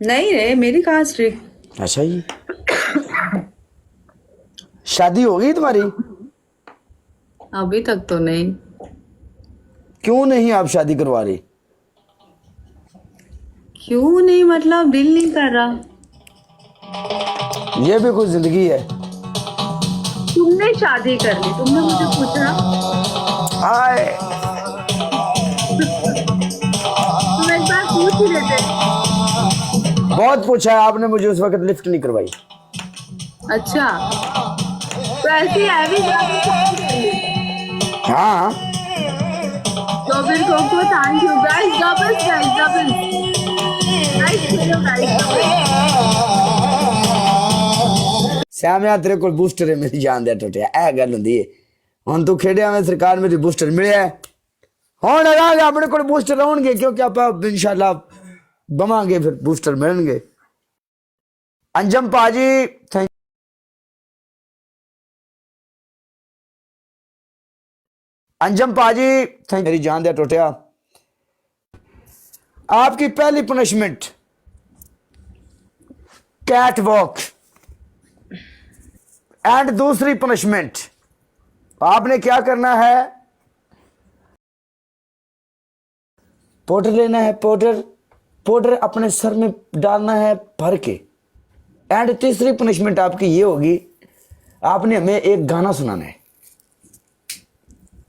नहीं रे, मेरी कहाँ स्ट्रिक्ट। अच्छा जी, शादी हो गई तुम्हारी? अभी तक तो नहीं। क्यों नहीं आप शादी करवा रही? क्यों नहीं मतलब दिल नहीं कर रहा। ये भी कुछ जिंदगी है। तुमने शादी कर ली, तुमने मुझे पूछा। हाय, तुम एक बार पूछ ही लेते। बहुत पूछा है आपने, मुझे उस वक्त लिफ्ट नहीं करवाई। अच्छा, तो ऐसी हैवी जाकर शादी कर ली। हाँ, तो फिर को thank you guys, doubles guys, doubles guys, Khelo guys, doubles. Shyam यार तेरे को बूस्टर है मेरी जान दे टोटिया, ए गल हुंदी है। हुण तू खेड़िया में सरकार मेरी बूस्टर मिलिया हुण अगांगे अपने को बूस्टर आउणगे, क्योंकि आप इंशाल्लाह बवांगे फिर बूस्टर मिलणगे। अंजम पाजी थैंक अंजम पाजी थैंक मेरी जान दे टोटिया। आपकी पहली पनिशमेंट कैट वॉक, एंड दूसरी पनिशमेंट आपने क्या करना है, पाउडर लेना है, पाउडर अपने सर में डालना है भर के। एंड तीसरी पनिशमेंट आपकी ये होगी, आपने हमें एक गाना सुनाना है,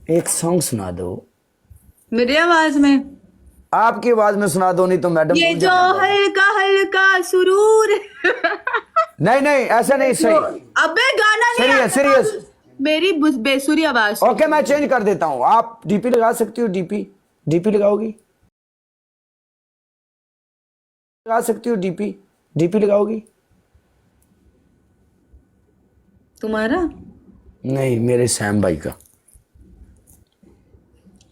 एक सॉन्ग सुना दो मेरी आवाज में। आपकी आवाज में सुना दो, नहीं तो मैडम ये जो हल्का हल्का सुरूर। नहीं नहीं ऐसा नहीं, सही अबे गाना नहीं सीरियस आता। सीरियस। मेरी बेसुरी आवाज। ओके मैं चेंज कर देता हूं, आप डीपी लगा सकती हो, डीपी लगाओगी, लगा सकती हो डीपी लगाओगी? तुम्हारा नहीं, मेरे सैम भाई का।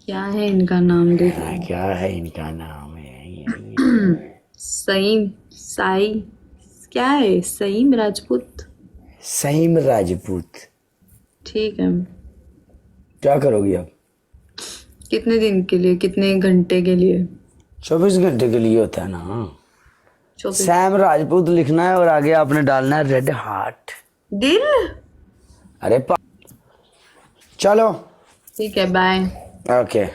क्या है इनका नाम? देखो, क्या है इनका नाम है? सईम साई, क्या है? सईम राजपूत। सईम राजपूत। ठीक है। क्या करोगी आप? कितने दिन के लिए, कितने घंटे के लिए? 24 घंटे के लिए होता है ना। 24 सैम राजपूत लिखना है और आगे आपने डालना है रेड हार्ट। दिल। अरे चलो ठीक है, बाय। ओके।